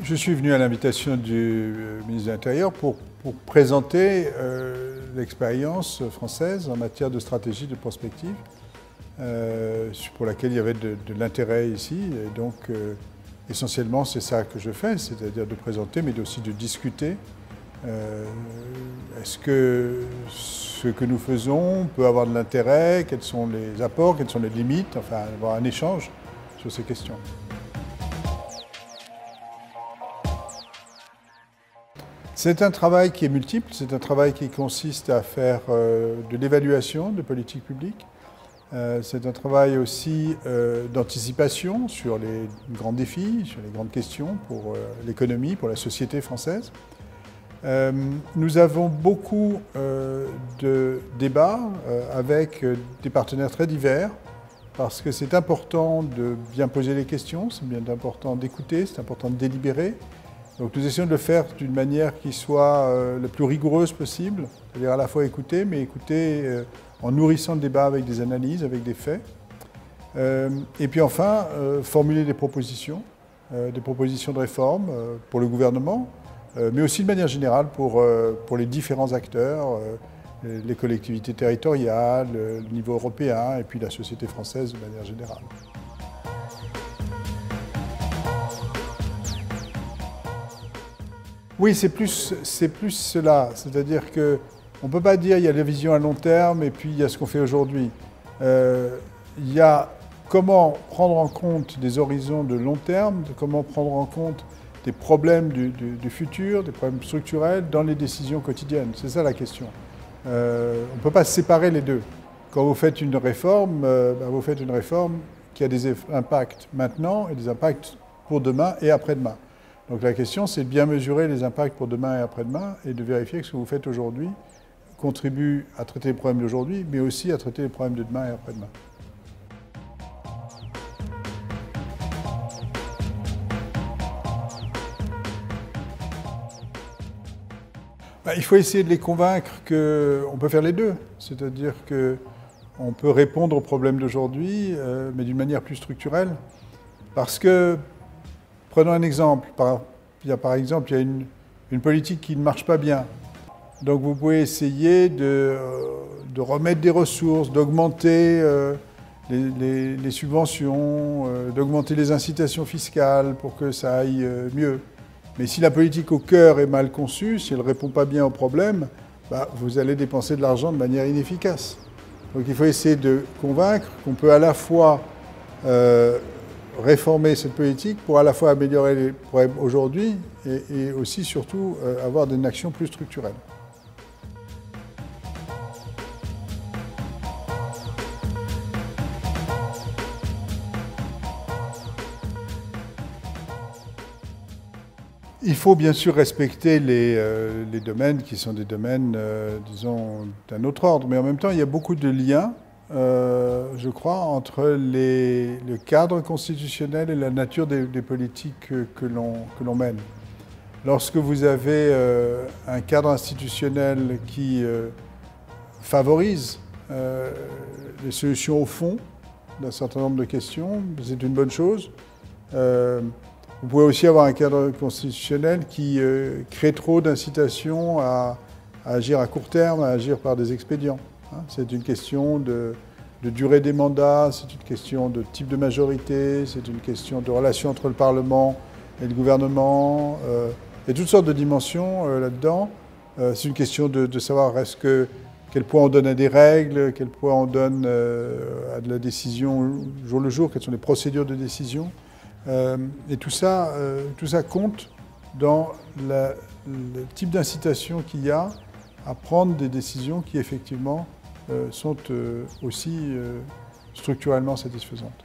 Je suis venu à l'invitation du ministre de l'Intérieur pour présenter l'expérience française en matière de stratégie de prospective, pour laquelle il y avait de l'intérêt ici. Et donc, essentiellement, c'est ça que je fais, c'est-à-dire de présenter, mais aussi de discuter. Est-ce que ce que nous faisons peut avoir de l'intérêt? Quels sont les apports? Quelles sont les limites? Enfin, avoir un échange sur ces questions. C'est un travail qui est multiple, c'est un travail qui consiste à faire de l'évaluation de politique publique. C'est un travail aussi d'anticipation sur les grands défis, sur les grandes questions pour l'économie, pour la société française. Nous avons beaucoup de débats avec des partenaires très divers, parce que c'est important de bien poser les questions, c'est bien important d'écouter, c'est important de délibérer. Donc nous essayons de le faire d'une manière qui soit la plus rigoureuse possible, c'est-à-dire à la fois écouter, mais écouter en nourrissant le débat avec des analyses, avec des faits. Et puis enfin, formuler des propositions de réforme pour le gouvernement, mais aussi de manière générale pour les différents acteurs, les collectivités territoriales, le niveau européen et puis la société française de manière générale. Oui, c'est plus cela. C'est-à-dire qu'on ne peut pas dire qu'il y a la vision à long terme et puis il y a ce qu'on fait aujourd'hui. Il y a comment prendre en compte des horizons de long terme, comment prendre en compte des problèmes du futur, des problèmes structurels dans les décisions quotidiennes. C'est ça la question. On ne peut pas séparer les deux. Quand vous faites une réforme, vous faites une réforme qui a des impacts maintenant et des impacts pour demain et après-demain. Donc la question, c'est de bien mesurer les impacts pour demain et après-demain et de vérifier que ce que vous faites aujourd'hui contribue à traiter les problèmes d'aujourd'hui, mais aussi à traiter les problèmes de demain et après-demain. Il faut essayer de les convaincre qu'on peut faire les deux. C'est-à-dire qu'on peut répondre aux problèmes d'aujourd'hui, mais d'une manière plus structurelle. Parce que, prenons un exemple. Il y a une politique qui ne marche pas bien. Donc vous pouvez essayer de remettre des ressources, d'augmenter les subventions, d'augmenter les incitations fiscales pour que ça aille mieux. Mais si la politique au cœur est mal conçue, si elle ne répond pas bien aux problèmes, vous allez dépenser de l'argent de manière inefficace. Donc il faut essayer de convaincre qu'on peut à la fois réformer cette politique pour à la fois améliorer les problèmes aujourd'hui et aussi surtout avoir une action plus structurelle. Il faut bien sûr respecter les domaines qui sont des domaines, disons, d'un autre ordre, mais en même temps, il y a beaucoup de liens, je crois, entre le cadre constitutionnel et la nature des politiques que l'on mène. Lorsque vous avez un cadre institutionnel qui favorise les solutions au fond d'un certain nombre de questions, c'est une bonne chose. Vous pouvez aussi avoir un cadre constitutionnel qui crée trop d'incitations à agir à court terme, à agir par des expédients. C'est une question de durée des mandats, c'est une question de type de majorité, c'est une question de relation entre le Parlement et le gouvernement. Il y a toutes sortes de dimensions là-dedans. C'est une question de savoir quel poids on donne à des règles, quel poids on donne à de la décision jour le jour, quelles sont les procédures de décision. Et tout ça compte dans le type d'incitation qu'il y a à prendre des décisions qui effectivement sont aussi structurellement satisfaisantes.